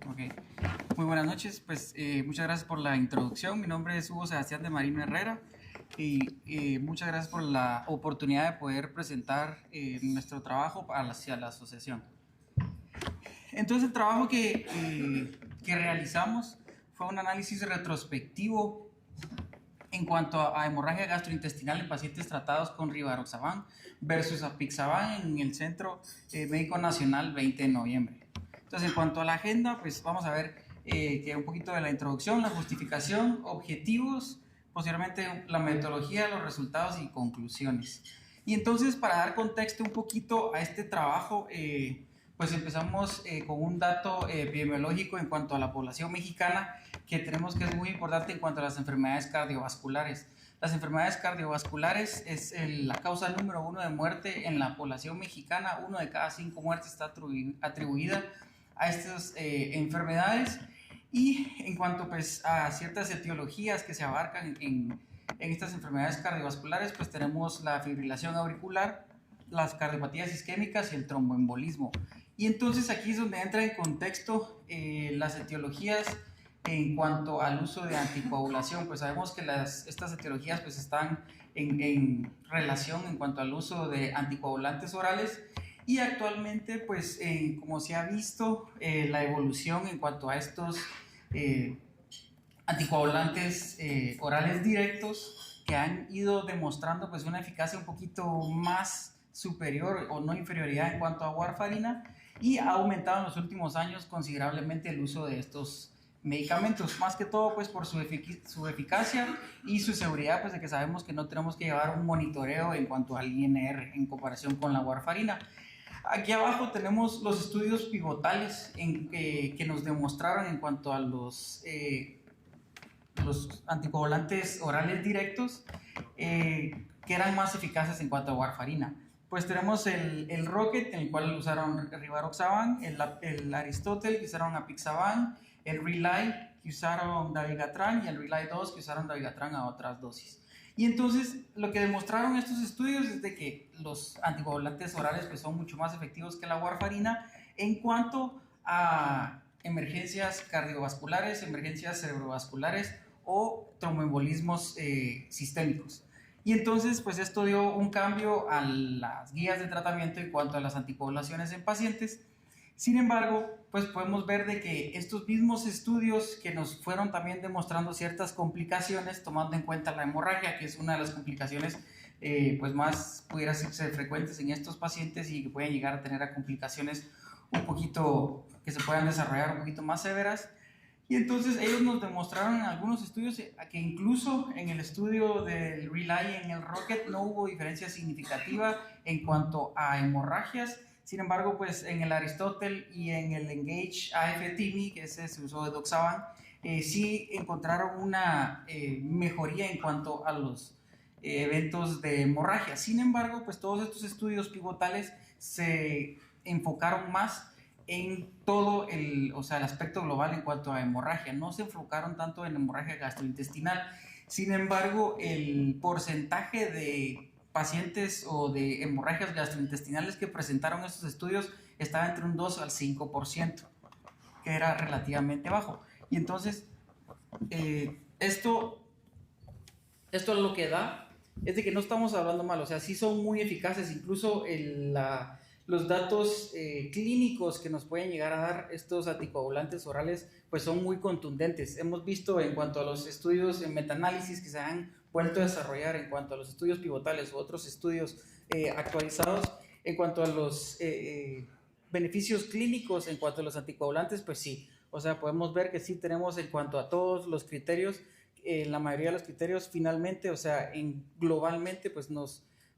Ok, muy buenas noches. Pues muchas gracias por la introducción. Mi nombre es Hugo Sebastián de Marino Herrera y muchas gracias por la oportunidad de poder presentar nuestro trabajo hacia la asociación. Entonces el trabajo que realizamos fue un análisis retrospectivo en cuanto a hemorragia gastrointestinal en pacientes tratados con rivaroxaban versus apixaban en el Centro Médico Nacional 20 de noviembre. Entonces, en cuanto a la agenda, pues vamos a ver que un poquito de la introducción, la justificación, objetivos, posteriormente la metodología, los resultados y conclusiones. Y entonces, para dar contexto un poquito a este trabajo, pues empezamos con un dato epidemiológico en cuanto a la población mexicana que tenemos que es muy importante en cuanto a las enfermedades cardiovasculares. Las enfermedades cardiovasculares es la causa número 1 de muerte en la población mexicana. 1 de cada 5 muertes está atribuida a estas enfermedades. Y en cuanto pues, a ciertas etiologías que se abarcan en estas enfermedades cardiovasculares, pues tenemos la fibrilación auricular, las cardiopatías isquémicas y el tromboembolismo. Y entonces aquí es donde entra en contexto las etiologías en cuanto al uso de anticoagulación. Pues sabemos que estas etiologías pues están en relación en cuanto al uso de anticoagulantes orales. Y actualmente, pues, como se ha visto, la evolución en cuanto a estos anticoagulantes orales directos que han ido demostrando pues, una eficacia un poquito más superior o no inferioridad en cuanto a warfarina, y ha aumentado en los últimos años considerablemente el uso de estos medicamentos, más que todo pues por su eficacia y su seguridad, pues de que sabemos que no tenemos que llevar un monitoreo en cuanto al INR en comparación con la warfarina. Aquí abajo tenemos los estudios pivotales que nos demostraron en cuanto a los anticoagulantes orales directos que eran más eficaces en cuanto a warfarina. Pues tenemos el Rocket, en el cual usaron rivaroxaban, el Aristotle, que usaron apixaban, el Relay, que usaron dabigatran, y el Relay 2, que usaron dabigatran a otras dosis. Y entonces lo que demostraron estos estudios es de que los anticoagulantes orales pues, son mucho más efectivos que la warfarina en cuanto a emergencias cardiovasculares, emergencias cerebrovasculares o tromboembolismos sistémicos. Y entonces, pues esto dio un cambio a las guías de tratamiento en cuanto a las anticoagulaciones en pacientes. Sin embargo, pues podemos ver de que estos mismos estudios que nos fueron también demostrando ciertas complicaciones, tomando en cuenta la hemorragia, que es una de las complicaciones pues más pudiera ser frecuentes en estos pacientes y que pueden llegar a tener a complicaciones un poquito, que se puedan desarrollar un poquito más severas. Y entonces ellos nos demostraron en algunos estudios que incluso en el estudio del Relay y en el Rocket no hubo diferencia significativa en cuanto a hemorragias. Sin embargo, pues en el Aristotle y en el Engage AF-TIMI, que ese se usó de Doxaban, sí encontraron una mejoría en cuanto a los eventos de hemorragia. Sin embargo, pues todos estos estudios pivotales se enfocaron más en todo el aspecto global en cuanto a hemorragia. No se enfocaron tanto en hemorragia gastrointestinal. Sin embargo, el porcentaje de pacientes o de hemorragias gastrointestinales que presentaron estos estudios estaba entre un 2 al 5%, que era relativamente bajo. Y entonces, esto lo que da es de que no estamos hablando mal, o sea, sí son muy eficaces, incluso los datos clínicos que nos pueden llegar a dar estos anticoagulantes orales pues son muy contundentes. Hemos visto en cuanto a los estudios en metaanálisis que se han vuelto a desarrollar, en cuanto a los estudios pivotales u otros estudios actualizados, en cuanto a los beneficios clínicos en cuanto a los anticoagulantes, pues sí, o sea, podemos ver que sí tenemos en cuanto a todos los criterios, la mayoría de los criterios finalmente, o sea, globalmente pues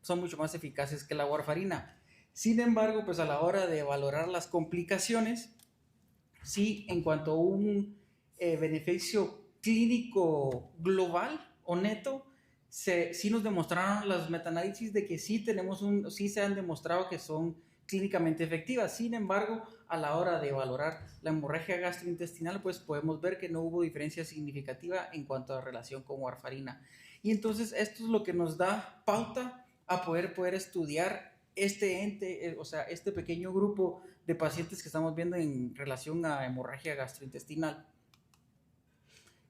son mucho más eficaces que la warfarina. Sin embargo, pues a la hora de valorar las complicaciones, sí, en cuanto a un beneficio clínico global o neto, sí nos demostraron los metaanálisis de que sí se han demostrado que son clínicamente efectivas. Sin embargo, a la hora de valorar la hemorragia gastrointestinal, pues podemos ver que no hubo diferencia significativa en cuanto a relación con warfarina. Y entonces esto es lo que nos da pauta a poder estudiar este ente, o sea, este pequeño grupo de pacientes que estamos viendo en relación a hemorragia gastrointestinal.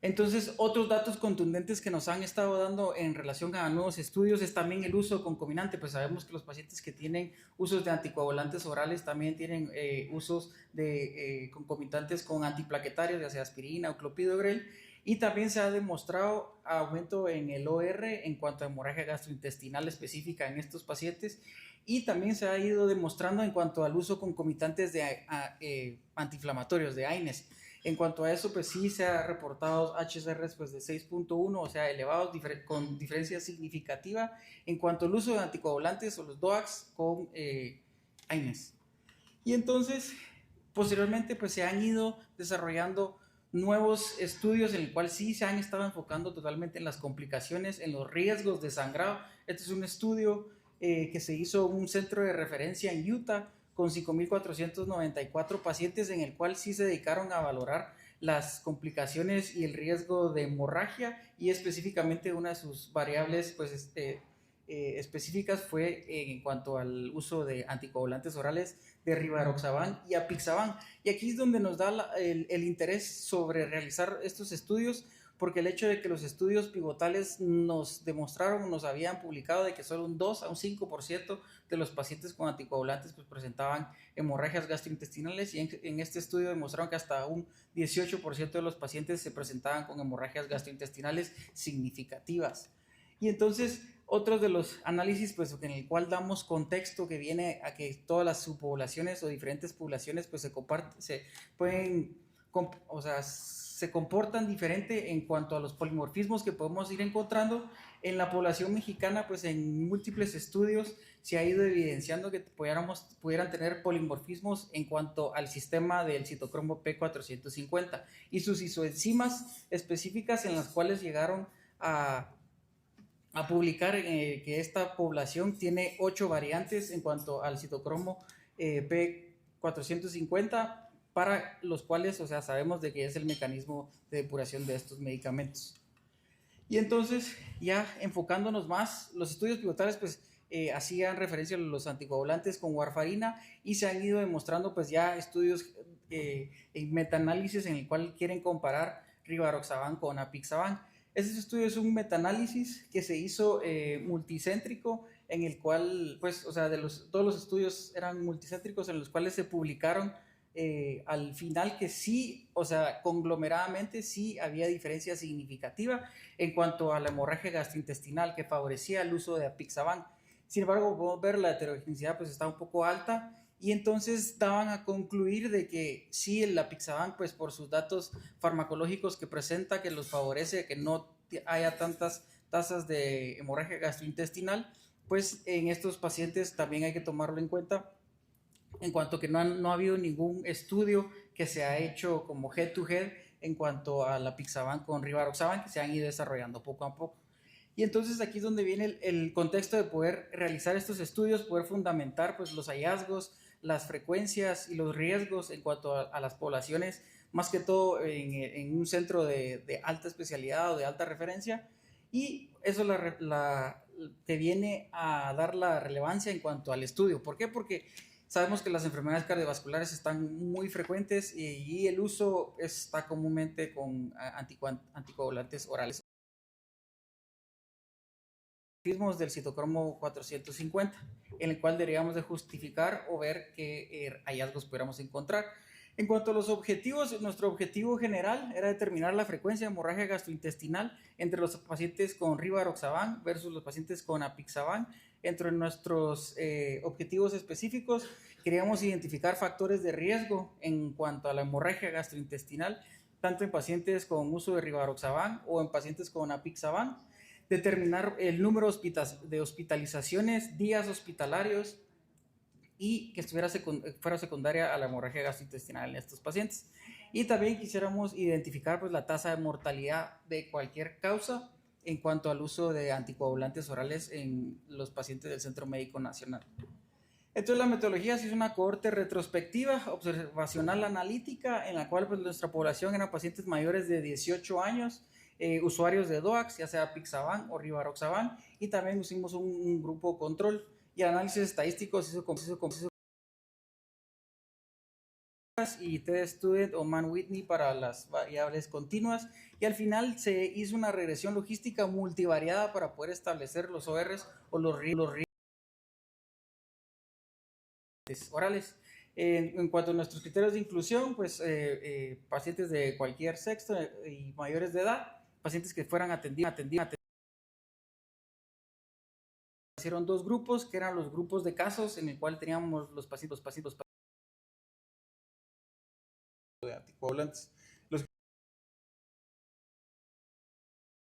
Entonces, otros datos contundentes que nos han estado dando en relación a nuevos estudios es también el uso concomitante. Pues sabemos que los pacientes que tienen usos de anticoagulantes orales también tienen usos de concomitantes con antiplaquetarios, ya sea aspirina o clopidogrel. Y también se ha demostrado aumento en el OR en cuanto a hemorragia gastrointestinal específica en estos pacientes. Y también se ha ido demostrando en cuanto al uso concomitantes de antiinflamatorios, de AINES. En cuanto a eso, pues sí se ha reportado HCRs pues, de 6.1, o sea, elevados con diferencia significativa en cuanto al uso de anticoagulantes o los DOACs con AINES. Y entonces, posteriormente, pues se han ido desarrollando nuevos estudios en el cual sí se han estado enfocando totalmente en las complicaciones, en los riesgos de sangrado. Este es un estudio que se hizo en un centro de referencia en Utah, con 5.494 pacientes, en el cual sí se dedicaron a valorar las complicaciones y el riesgo de hemorragia, y específicamente una de sus variables pues, específicas fue en cuanto al uso de anticoagulantes orales de rivaroxaban y apixaban. Y aquí es donde nos da el interés sobre realizar estos estudios, porque el hecho de que los estudios pivotales nos demostraron, nos habían publicado de que solo un 2 a un 5% de los pacientes con anticoagulantes pues presentaban hemorragias gastrointestinales, y en este estudio demostraron que hasta un 18% de los pacientes se presentaban con hemorragias gastrointestinales significativas. Y entonces, otros de los análisis pues, en el cual damos contexto que viene a que todas las subpoblaciones o diferentes poblaciones pues, se comportan diferente en cuanto a los polimorfismos que podemos ir encontrando en la población mexicana. Pues en múltiples estudios se ha ido evidenciando que pudieran tener polimorfismos en cuanto al sistema del citocromo P450 y sus isoenzimas específicas, en las cuales llegaron a publicar que esta población tiene 8 variantes en cuanto al citocromo P450, para los cuales, o sea, sabemos de que es el mecanismo de depuración de estos medicamentos. Y entonces, ya enfocándonos más, los estudios pivotales pues hacían referencia a los anticoagulantes con warfarina, y se han ido demostrando pues ya estudios en metaanálisis en el cual quieren comparar rivaroxaban con apixaban. Este estudio es un metaanálisis que se hizo multicéntrico, en el cual, pues, o sea, todos los estudios eran multicéntricos, en los cuales se publicaron al final que sí, o sea, conglomeradamente sí había diferencia significativa en cuanto a la hemorragia gastrointestinal que favorecía el uso de apixaban. Sin embargo, podemos ver la heterogeneidad pues está un poco alta, y entonces daban a concluir de que sí, el apixaban pues por sus datos farmacológicos que presenta, que los favorece, que no haya tantas tasas de hemorragia gastrointestinal, pues en estos pacientes también hay que tomarlo en cuenta, en cuanto que no ha habido ningún estudio que se ha hecho como head to head en cuanto a la apixaban con rivaroxaban, que se han ido desarrollando poco a poco. Y entonces aquí es donde viene el contexto de poder realizar estos estudios, poder fundamentar pues los hallazgos, las frecuencias y los riesgos en cuanto a las poblaciones, más que todo en un centro de alta especialidad o de alta referencia. Y eso te viene a dar la relevancia en cuanto al estudio. ¿Por qué? Porque sabemos que las enfermedades cardiovasculares están muy frecuentes, y el uso está comúnmente con anticoagulantes orales del citocromo 450, en el cual deberíamos de justificar o ver qué hallazgos pudiéramos encontrar. En cuanto a los objetivos, nuestro objetivo general era determinar la frecuencia de hemorragia gastrointestinal entre los pacientes con rivaroxaban versus los pacientes con apixaban. Entre nuestros objetivos específicos, queríamos identificar factores de riesgo en cuanto a la hemorragia gastrointestinal, tanto en pacientes con uso de rivaroxaban o en pacientes con apixaban. Determinar el número de hospitalizaciones, días hospitalarios, y que fuera secundaria a la hemorragia gastrointestinal en estos pacientes. Y también quisiéramos identificar pues, la tasa de mortalidad de cualquier causa en cuanto al uso de anticoagulantes orales en los pacientes del Centro Médico Nacional. Entonces la metodología se hizo una cohorte retrospectiva, observacional analítica, en la cual pues, nuestra población eran pacientes mayores de 18 años, usuarios de DOACs, ya sea Apixaban o Rivaroxaban, y también hicimos un grupo control. Y el análisis estadístico se hizo con y T-Student o Mann-Whitney para las variables continuas, y al final se hizo una regresión logística multivariada para poder establecer los ORs o los orales. En cuanto a nuestros criterios de inclusión, pues pacientes de cualquier sexo y mayores de edad, pacientes que fueran atendidos. Hicieron dos grupos, que eran los grupos de casos, en el cual teníamos los pacientes de anticoagulantes, los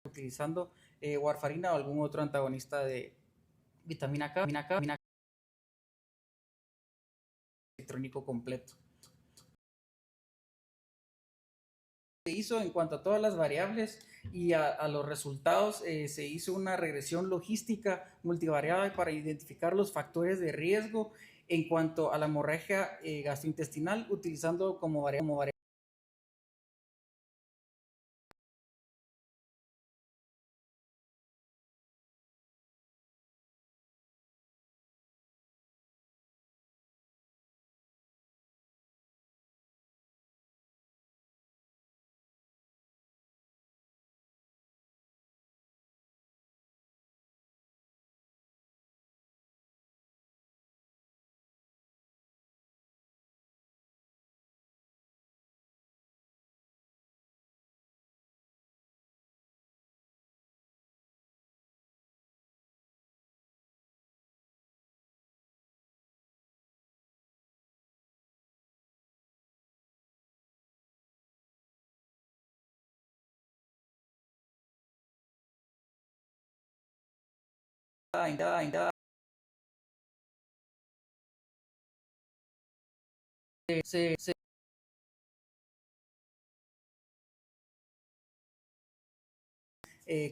utilizando warfarina o algún otro antagonista de vitamina K, electrónico completo. Se hizo en cuanto a todas las variables y a los resultados, se hizo una regresión logística multivariada para identificar los factores de riesgo en cuanto a la hemorragia gastrointestinal, utilizando como variable.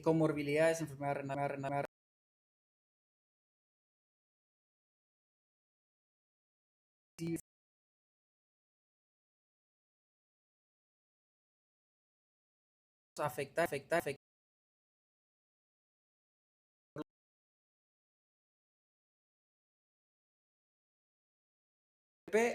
Comorbilidades, enfermedad renal, afecta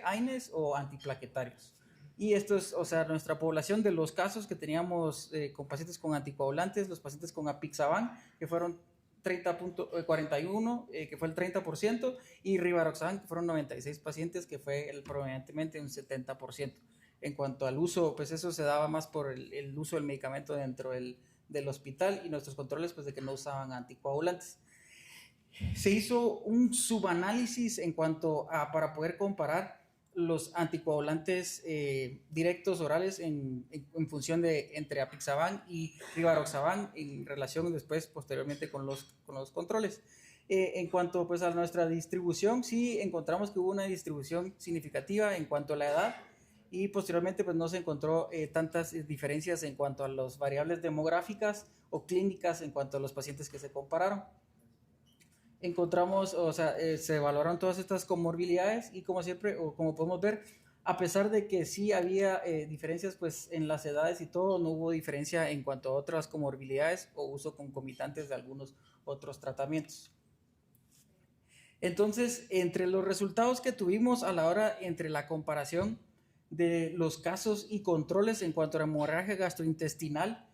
AINES o antiplaquetarios. Y esto es, o sea, nuestra población de los casos que teníamos con pacientes con anticoagulantes, los pacientes con Apixaban, que fueron 30.41, que fue el 30%, y Rivaroxaban, que fueron 96 pacientes, que fue provenientemente un 70%. En cuanto al uso, pues eso se daba más por el uso del medicamento dentro del hospital y nuestros controles, pues de que no usaban anticoagulantes. Se hizo un subanálisis en cuanto a para poder comparar los anticoagulantes directos orales en función de entre Apixaban y Rivaroxaban en relación después posteriormente con los controles. En cuanto pues a nuestra distribución, sí encontramos que hubo una distribución significativa en cuanto a la edad, y posteriormente pues no se encontró tantas diferencias en cuanto a las variables demográficas o clínicas en cuanto a los pacientes que se compararon. Encontramos, o sea, se evaluaron todas estas comorbilidades y como siempre, o como podemos ver, a pesar de que sí había diferencias pues en las edades y todo, no hubo diferencia en cuanto a otras comorbilidades o uso concomitantes de algunos otros tratamientos. Entonces, entre los resultados que tuvimos a la hora entre la comparación de los casos y controles en cuanto a hemorragia gastrointestinal,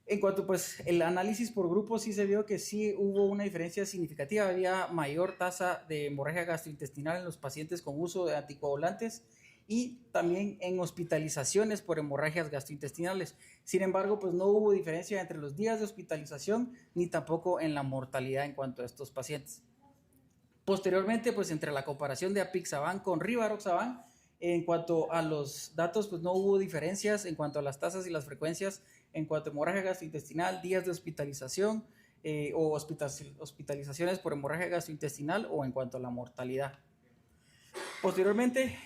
en cuanto pues el análisis por grupo, sí se vio que sí hubo una diferencia significativa, había mayor tasa de hemorragia gastrointestinal en los pacientes con uso de anticoagulantes y también en hospitalizaciones por hemorragias gastrointestinales. Sin embargo, pues no hubo diferencia entre los días de hospitalización ni tampoco en la mortalidad en cuanto a estos pacientes. Posteriormente, pues entre la comparación de Apixaban con Rivaroxaban, en cuanto a los datos, pues no hubo diferencias en cuanto a las tasas y las frecuencias en cuanto a hemorragia gastrointestinal, días de hospitalización o hospitalizaciones por hemorragia gastrointestinal o en cuanto a la mortalidad. Posteriormente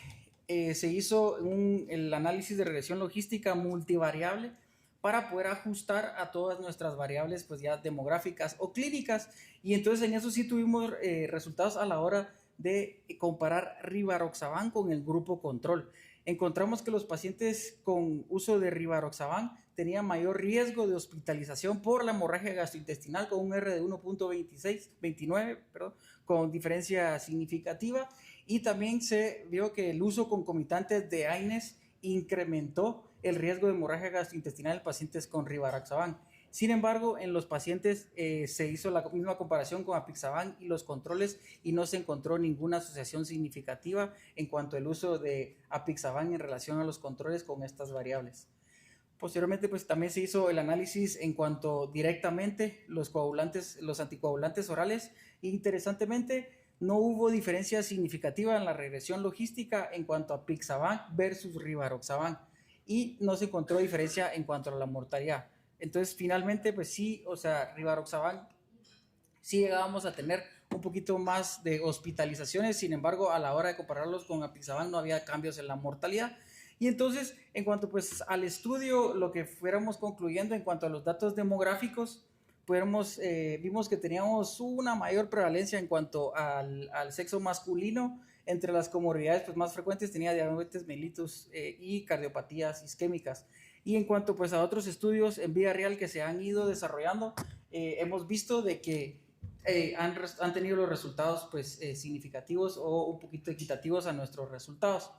se hizo el análisis de regresión logística multivariable para poder ajustar a todas nuestras variables pues ya demográficas o clínicas. Y entonces en eso sí tuvimos resultados a la hora de comparar rivaroxaban con el grupo control. Encontramos que los pacientes con uso de rivaroxaban tenían mayor riesgo de hospitalización por la hemorragia gastrointestinal con un R de 1.29, con diferencia significativa, y también se vio que el uso concomitante de AINES incrementó el riesgo de hemorragia gastrointestinal en pacientes con rivaroxaban. Sin embargo, en los pacientes se hizo la misma comparación con apixaban y los controles y no se encontró ninguna asociación significativa en cuanto al uso de apixaban en relación a los controles con estas variables. Posteriormente, pues también se hizo el análisis en cuanto directamente los anticoagulantes orales. Interesantemente, no hubo diferencia significativa en la regresión logística en cuanto a apixaban versus rivaroxaban, y no se encontró diferencia en cuanto a la mortalidad. Entonces, finalmente, pues sí, o sea, rivaroxaban sí llegábamos a tener un poquito más de hospitalizaciones. Sin embargo, a la hora de compararlos con apixaban no había cambios en la mortalidad. Y entonces, en cuanto pues al estudio, lo que fuéramos concluyendo en cuanto a los datos demográficos, vimos que teníamos una mayor prevalencia en cuanto al sexo masculino. Entre las comorbilidades pues, más frecuentes tenía diabetes mellitus y cardiopatías isquémicas. Y en cuanto pues, a otros estudios en vida real que se han ido desarrollando, hemos visto de que han tenido los resultados pues, significativos o un poquito equitativos a nuestros resultados.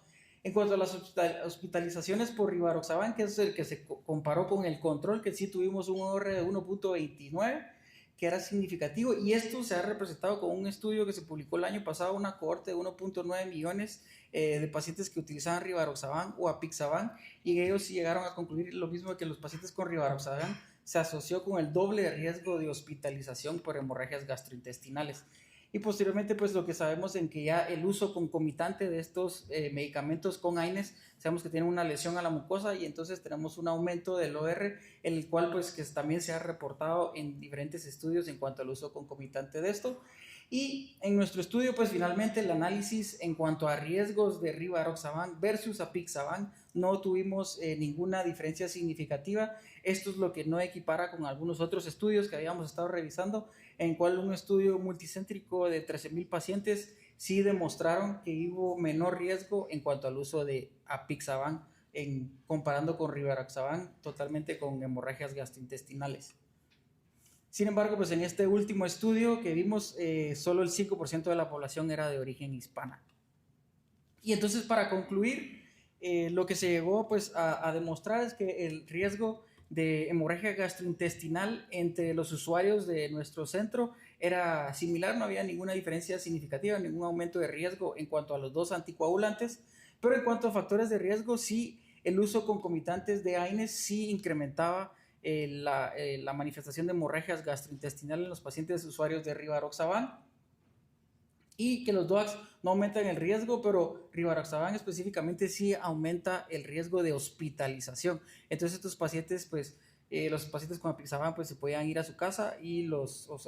En cuanto a las hospitalizaciones por rivaroxaban, que es el que se comparó con el control, que sí tuvimos un OR de 1.29, que era significativo, y esto se ha representado con un estudio que se publicó el año pasado, una cohorte de 1.9 millones de pacientes que utilizaban rivaroxaban o apixaban, y ellos sí llegaron a concluir lo mismo, que los pacientes con rivaroxaban se asoció con el doble riesgo de hospitalización por hemorragias gastrointestinales. Y posteriormente, pues lo que sabemos en que ya el uso concomitante de estos medicamentos con AINES, sabemos que tienen una lesión a la mucosa, y entonces tenemos un aumento del OR, el cual pues que también se ha reportado en diferentes estudios en cuanto al uso concomitante de esto. Y en nuestro estudio, pues finalmente el análisis en cuanto a riesgos de rivaroxaban versus apixaban, no tuvimos ninguna diferencia significativa. Esto es lo que no equipara con algunos otros estudios que habíamos estado revisando, en cual un estudio multicéntrico de 13,000 pacientes sí demostraron que hubo menor riesgo en cuanto al uso de apixaban comparando con rivaroxaban, totalmente con hemorragias gastrointestinales. Sin embargo, pues en este último estudio que vimos, solo el 5% de la población era de origen hispana. Y entonces, para concluir, lo que se llegó pues, a demostrar es que el riesgo de hemorragia gastrointestinal entre los usuarios de nuestro centro era similar, no había ninguna diferencia significativa, ningún aumento de riesgo en cuanto a los dos anticoagulantes, pero en cuanto a factores de riesgo, sí, el uso concomitantes de AINES sí incrementaba la manifestación de hemorragias gastrointestinales en los pacientes usuarios de rivaroxaban, y que los DOACs no aumentan el riesgo, pero rivaroxaban específicamente sí aumenta el riesgo de hospitalización. Entonces estos pacientes, pues, los pacientes con apixaban pues se podían ir a su casa y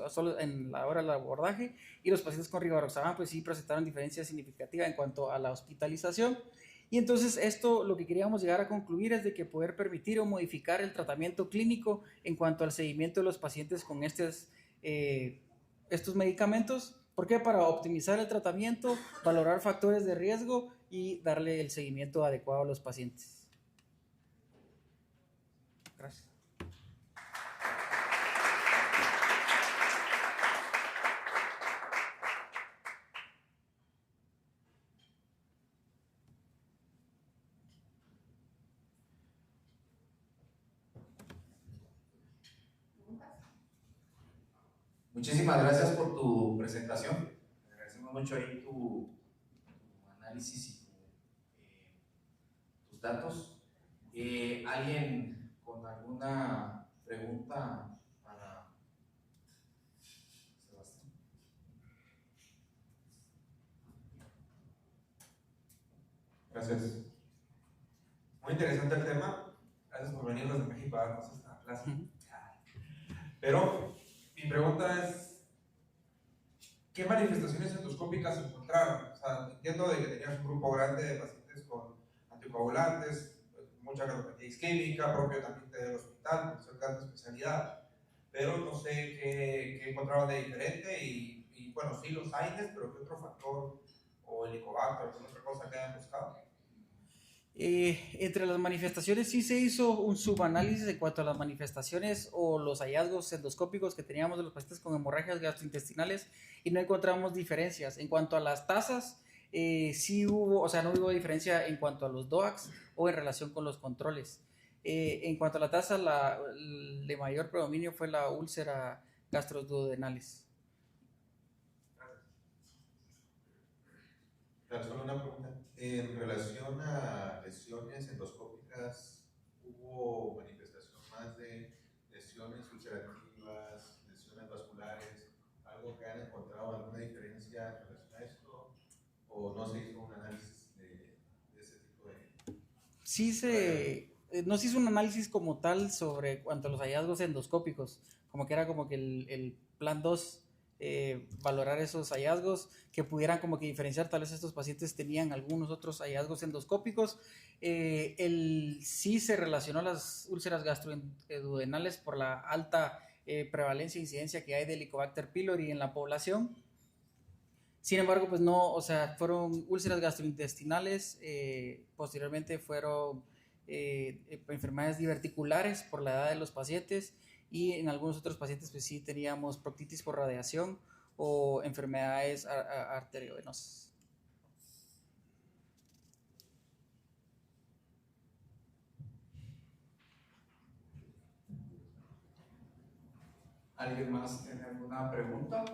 solo en la hora del abordaje, y los pacientes con rivaroxaban pues sí presentaron diferencia significativa en cuanto a la hospitalización. Y entonces esto lo que queríamos llegar a concluir es de que poder permitir o modificar el tratamiento clínico en cuanto al seguimiento de los pacientes con estos medicamentos. ¿Por qué? Para optimizar el tratamiento, valorar factores de riesgo y darle el seguimiento adecuado a los pacientes. Gracias. Muchísimas gracias por tu presentación. Agradecemos mucho ahí tu análisis y tus datos. ¿Alguien con alguna pregunta para Sebastián? Gracias. Muy interesante el tema. Gracias por venir desde México a darnos esta clase. Pero mi pregunta es, ¿qué manifestaciones endoscópicas encontraron? O sea, entiendo de que tenías un grupo grande de pacientes con anticoagulantes, mucha cardiología isquémica, propio también del hospital, por ser gran especialidad, pero no sé qué encontraban de diferente y bueno, sí los AINES, pero qué otro factor, o el Helicobacter, o otra cosa que hayan buscado. Entre las manifestaciones sí se hizo un subanálisis en cuanto a las manifestaciones o los hallazgos endoscópicos que teníamos de los pacientes con hemorragias gastrointestinales y no encontramos diferencias. En cuanto a las tasas, sí hubo, o sea, no hubo diferencia en cuanto a los DOACs o en relación con los controles. En cuanto a la tasa, el de mayor predominio fue la úlcera gastroduodenales. Claro, solo una pregunta. En relación a lesiones endoscópicas, ¿hubo manifestación más de lesiones ulcerativas, lesiones vasculares, algo que han encontrado alguna diferencia en relación a esto? ¿O no se hizo un análisis de ese tipo de...? Sí no se hizo un análisis como tal sobre cuanto a los hallazgos endoscópicos, como que era como que el plan 2, valorar esos hallazgos que pudieran como que diferenciar, tal vez estos pacientes tenían algunos otros hallazgos endoscópicos. Sí se relacionó las úlceras gastroduodenales por la alta prevalencia e incidencia que hay de Helicobacter pylori en la población. Sin embargo, pues no, o sea, fueron úlceras gastrointestinales, posteriormente fueron enfermedades diverticulares por la edad de los pacientes y en algunos otros pacientes pues sí teníamos proctitis por radiación o enfermedades arteriovenosas. ¿Alguien más tiene alguna pregunta?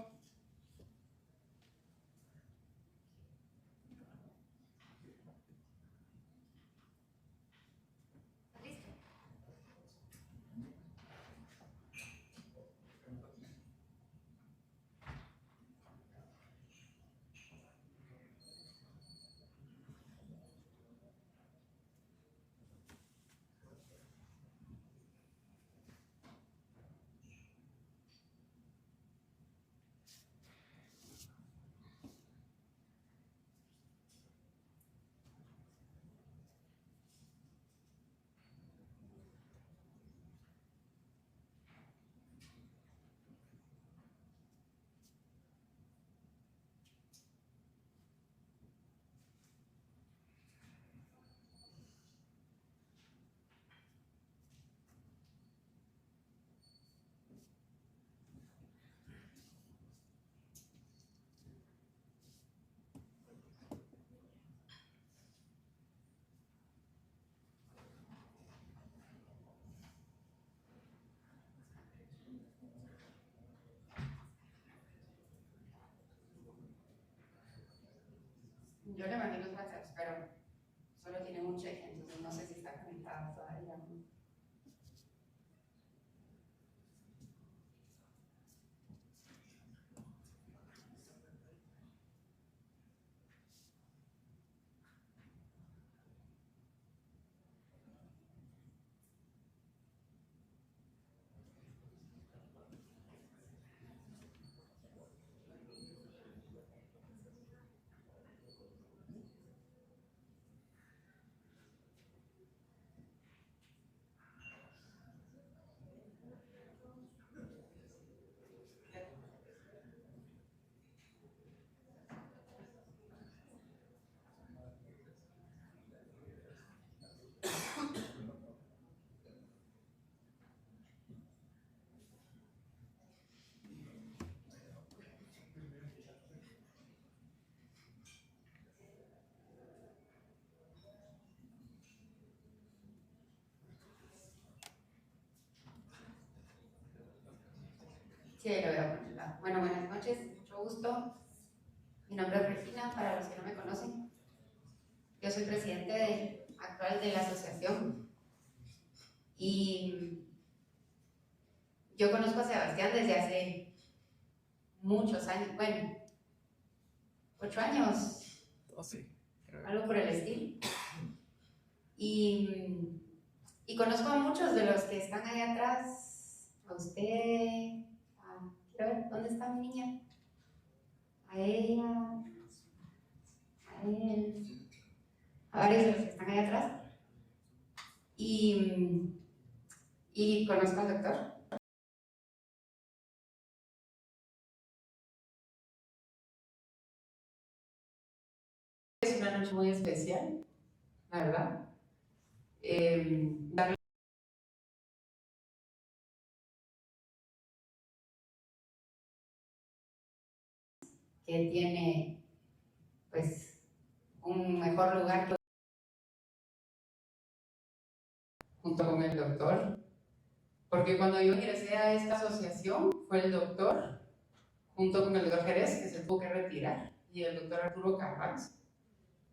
Yo le mandé los WhatsApps, pero solo tiene un check, entonces no sé si está conectado todavía. Sí, lo voy a poner. Bueno, buenas noches, mucho gusto. Mi nombre es Regina, para los que no me conocen. Yo soy presidente actual de la asociación y yo conozco a Sebastián desde hace muchos años, bueno, 8 años, 12, creo. algo por el estilo. Y conozco a muchos de los que están ahí atrás, a usted, quiero ver, ¿dónde está mi niña? A ella, a él, a varios de los que están ahí atrás. y conozco al doctor. Es una noche muy especial, la verdad. Darle que tiene pues un mejor lugar junto con el doctor, porque cuando yo ingresé a esta asociación fue el doctor junto con el doctor Jerez que se tuvo que retirar y el doctor Arturo Carranza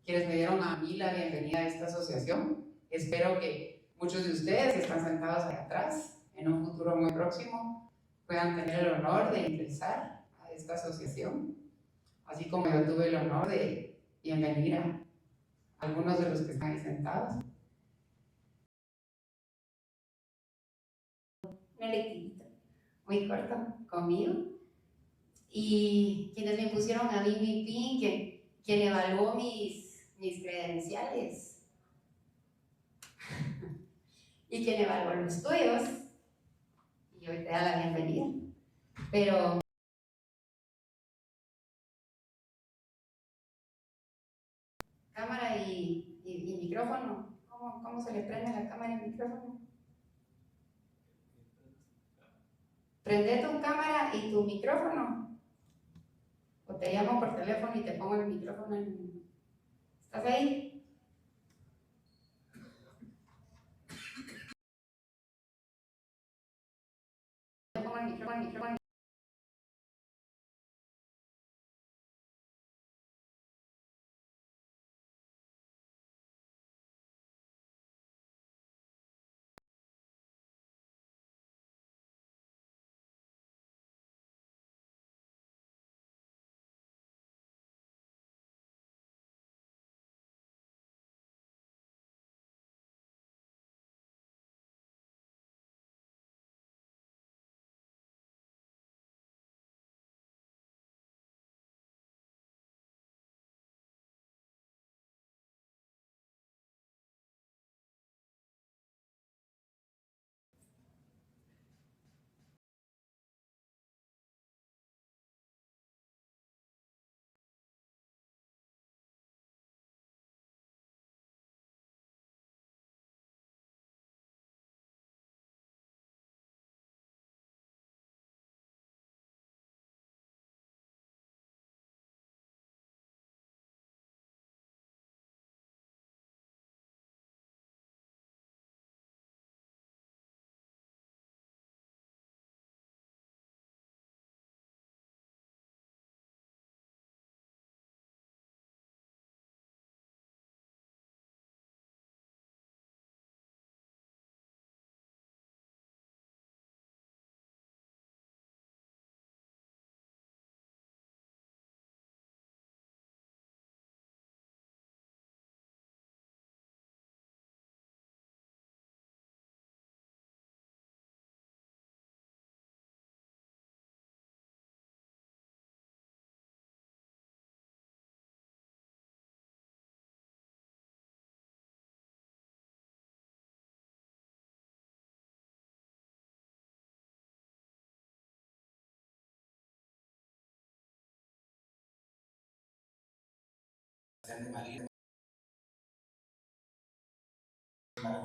quienes me dieron a mí la bienvenida a esta asociación. Espero que muchos de ustedes que están sentados ahí atrás en un futuro muy próximo puedan tener el honor de ingresar a esta asociación, así como yo tuve el honor de bienvenir a algunos de los que están ahí sentados. Un electivito muy corto conmigo y quienes me pusieron a mí mi PIN, quien evaluó mis credenciales y quien evaluó los tuyos y hoy te da la bienvenida, pero cámara y micrófono, ¿cómo se le prende la cámara y el micrófono? Prende tu cámara y tu micrófono. O te llamo por teléfono y te pongo el micrófono en... ¿Estás ahí? Te pongo el micrófono.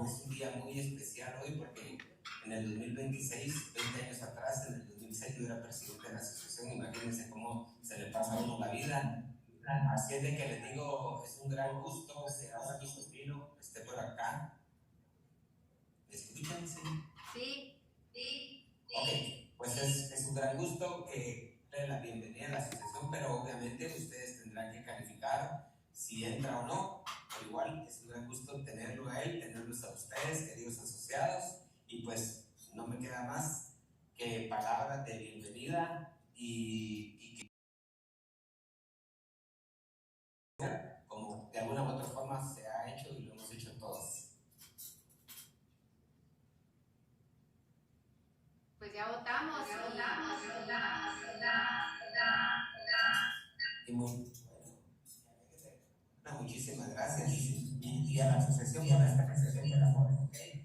Es un día muy especial hoy porque en el 2026, 20 años atrás, en el 2006 yo era presidente de la asociación. Imagínense cómo se le pasa a uno la vida. Así es de que les digo, es un gran gusto que ahora mi sobrino esté por acá. ¿Me escuchan? Sí. Ok, pues es un gran gusto que den la bienvenida a la asociación, pero obviamente ustedes tendrán que calificar si entra o no. Pero igual es un gran gusto tenerlo a él, tenerlos a ustedes, queridos asociados, y pues no me queda más que palabras de bienvenida y que como de alguna u otra forma se ha hecho y lo hemos hecho todos. Pues ya votamos. Y muchísimas gracias y a la asociación por esta presentación de la joven, ¿ok?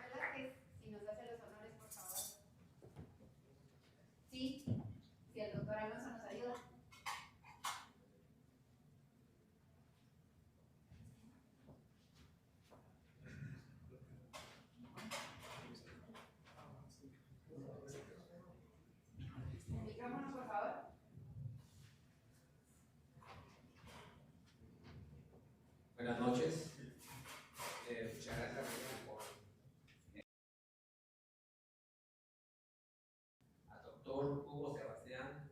Velázquez, si nos hace los honores, por favor. Sí, si el doctor Alonso nos ayuda. El micrófono, por favor. Buenas noches. Muchas gracias por al doctor Hugo Sebastián.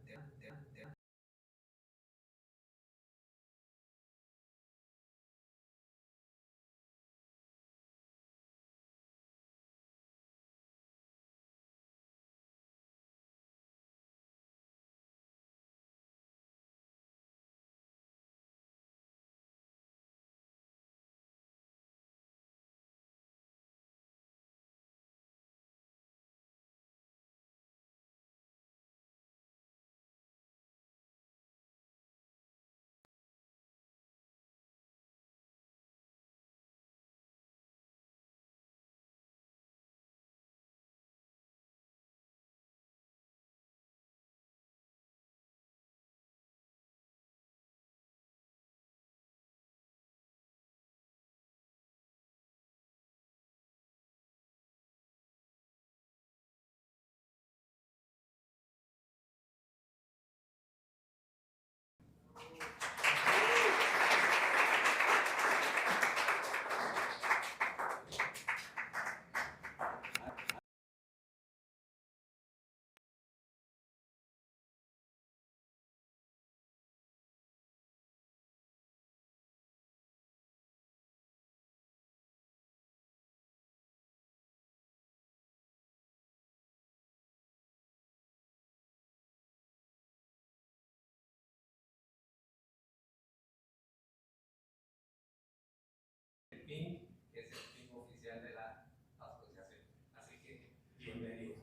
PIN, que es el PIN oficial de la asociación. Así que, bienvenido.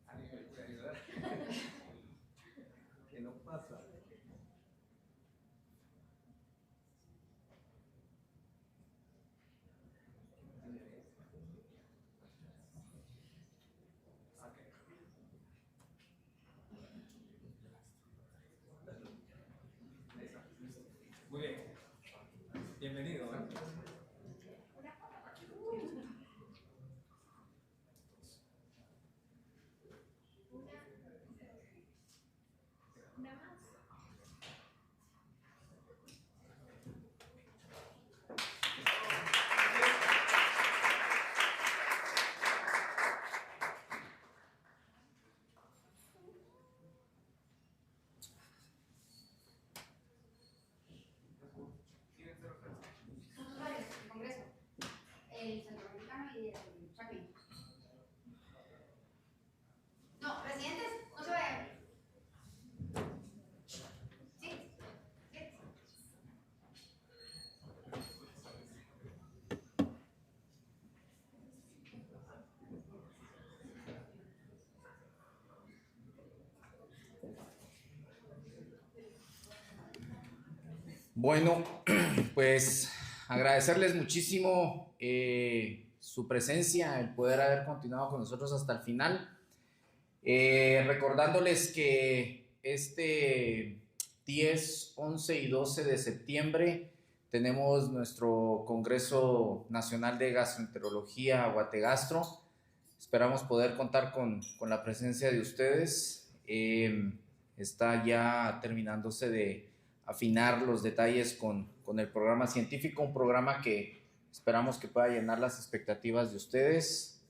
¿Alguien me puede ayudar? ¿Qué no pasa? Muy bien. Bienvenido. Nosotros varios, el Congreso, el Centroamericano y el Chaco. No, residentes, no se vayan. Sí, sí. Bueno, pues agradecerles muchísimo su presencia, el poder haber continuado con nosotros hasta el final. Recordándoles que este 10, 11 y 12 de septiembre tenemos nuestro Congreso Nacional de Gastroenterología Guategastro. Esperamos poder contar con la presencia de ustedes. Está ya terminándose de afinar los detalles con el programa científico, un programa que esperamos que pueda llenar las expectativas de ustedes,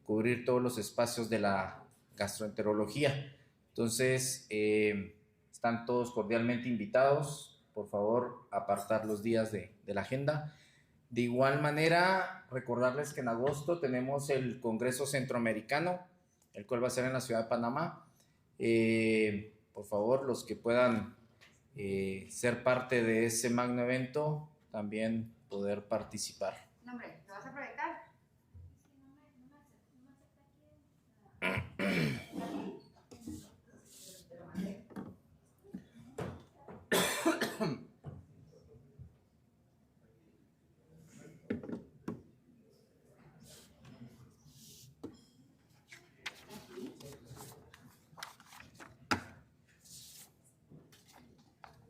cubrir todos los espacios de la gastroenterología. Entonces, están todos cordialmente invitados. Por favor, apartar los días de la agenda. De igual manera, recordarles que en agosto tenemos el Congreso Centroamericano, el cual va a ser en la ciudad de Panamá. Por favor, los que puedan ser parte de ese magno evento, también poder participar. No, hombre, ¿te vas a proyectar?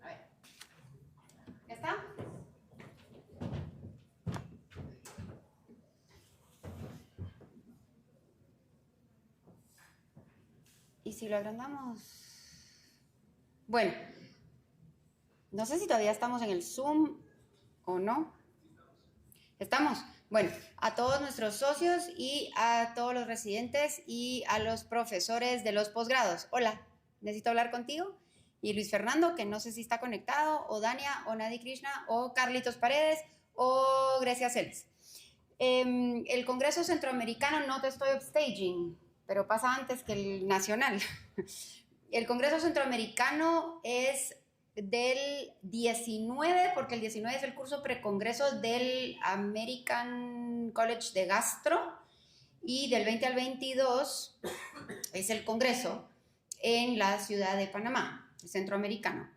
A ver. ¿Ya está? ¿Y si lo agrandamos? Bueno, no sé si todavía estamos en el Zoom o no. ¿Estamos? Bueno, a todos nuestros socios y a todos los residentes y a los profesores de los posgrados. Hola, necesito hablar contigo. Y Luis Fernando, que no sé si está conectado, o Dania, o Nadi Krishna, o Carlitos Paredes, o Grecia Celis. El Congreso Centroamericano, no te estoy upstaging, pero pasa antes que el nacional. El Congreso Centroamericano es del 19, porque el 19 es el curso precongreso del American College de Gastro, y del 20 al 22 es el congreso en la ciudad de Panamá, el centroamericano.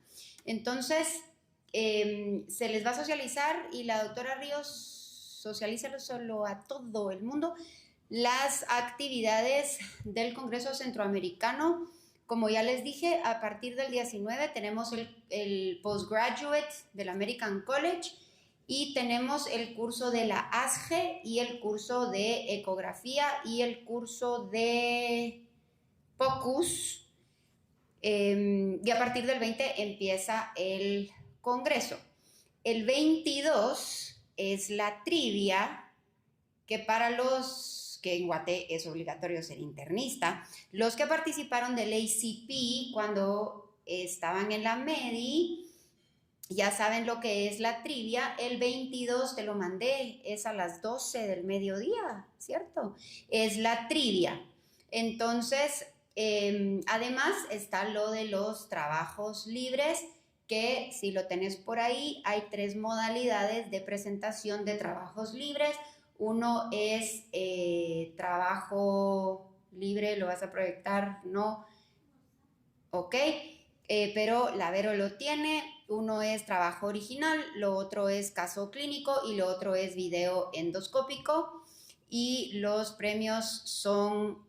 Entonces, se les va a socializar, y la doctora Ríos socialízalo solo a todo el mundo, las actividades del Congreso Centroamericano. Como ya les dije, a partir del 19 tenemos el postgraduate del American College, y tenemos el curso de la ASGE y el curso de ecografía y el curso de POCUS. Y a partir del 20 empieza el congreso. El 22 es la trivia, que para los que en Guate es obligatorio ser internista, los que participaron del ACP cuando estaban en la MEDI ya saben lo que es la trivia. El 22 te lo mandé, es a las 12 del mediodía, ¿cierto? Es la trivia. Entonces, además está lo de los trabajos libres, que si lo tenés por ahí, hay 3 modalidades de presentación de trabajos libres. Uno es trabajo libre, ¿lo vas a proyectar? No. Ok, pero la Vero lo tiene. Uno es trabajo original, lo otro es caso clínico y lo otro es video endoscópico. Y los premios son,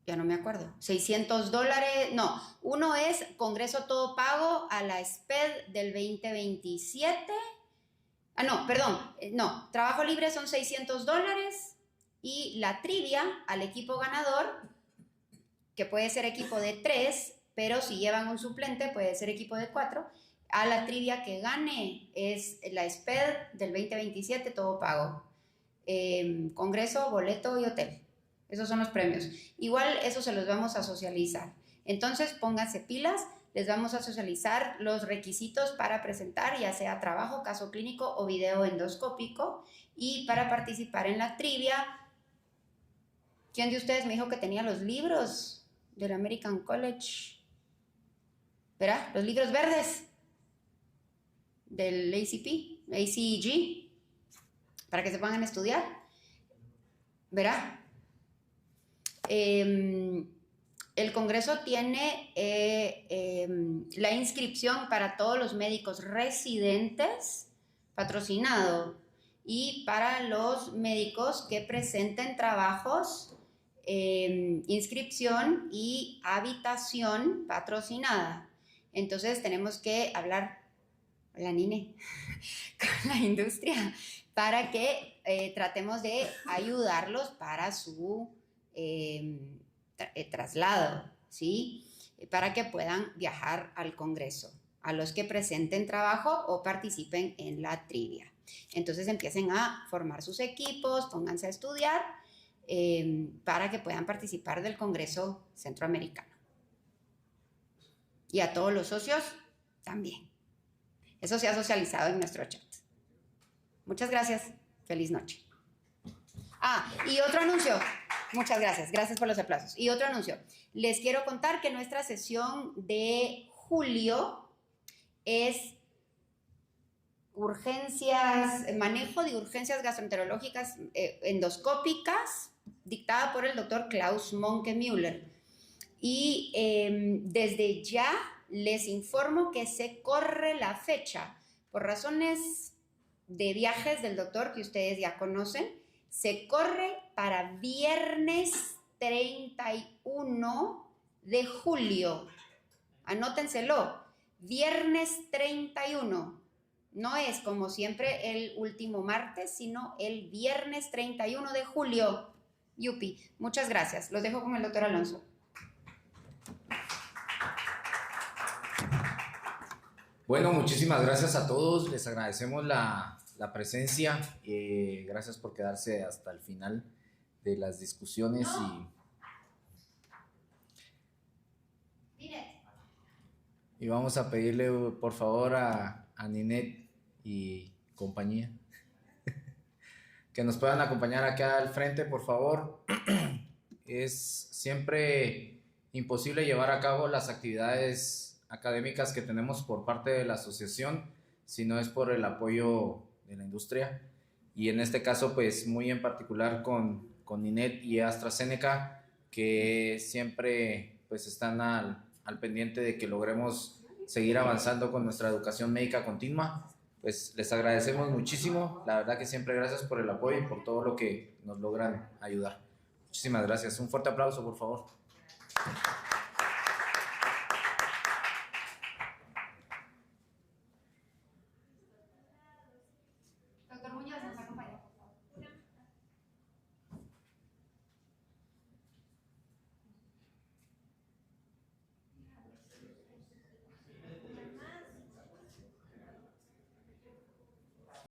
ya no me acuerdo, $600. No, uno es Congreso Todo Pago a la SPED del 2027. No, trabajo libre son $600, y la trivia al equipo ganador, que puede ser equipo de 3, pero si llevan un suplente puede ser equipo de 4, a la trivia que gane es la SPED del 2027, todo pago. Congreso, boleto y hotel. Esos son los premios. Igual eso se los vamos a socializar. Entonces pónganse pilas. Les vamos a socializar los requisitos para presentar, ya sea trabajo, caso clínico o video endoscópico. Y para participar en la trivia, ¿quién de ustedes me dijo que tenía los libros del American College? ¿Verdad? Los libros verdes del ACEG, para que se pongan a estudiar. ¿Verdad? El Congreso tiene la inscripción para todos los médicos residentes, patrocinado, y para los médicos que presenten trabajos, inscripción y habitación patrocinada. Entonces tenemos que hablar, la Nine, con la industria para que tratemos de ayudarlos para su traslado, ¿sí? Para que puedan viajar al Congreso, a los que presenten trabajo o participen en la trivia. Entonces empiecen a formar sus equipos, pónganse a estudiar para que puedan participar del Congreso Centroamericano. Y a todos los socios también. Eso se ha socializado en nuestro chat. Muchas gracias. Feliz noche. Y otro anuncio. Muchas gracias. Gracias por los aplausos. Y otro anuncio. Les quiero contar que nuestra sesión de julio es manejo de urgencias gastroenterológicas endoscópicas, dictada por el doctor Klaus Monke-Müller. Y desde ya les informo que se corre la fecha por razones de viajes del doctor que ustedes ya conocen. Se corre para viernes 31 de julio. Anótenselo. Viernes 31. No es como siempre el último martes, sino el viernes 31 de julio. Yupi. Muchas gracias. Los dejo con el doctor Alonso. Bueno, muchísimas gracias a todos. Les agradecemos la presencia. Gracias por quedarse hasta el final de las discusiones. Y vamos a pedirle, por favor, a Ninette y compañía que nos puedan acompañar acá al frente, por favor. Es siempre imposible llevar a cabo las actividades académicas que tenemos por parte de la asociación si no es por el apoyo de la industria, y en este caso pues muy en particular con Ninette y AstraZeneca, que siempre pues están al pendiente de que logremos seguir avanzando con nuestra educación médica continua. Pues les agradecemos muchísimo, la verdad que siempre gracias por el apoyo y por todo lo que nos logran ayudar. Muchísimas gracias. Un fuerte aplauso, por favor.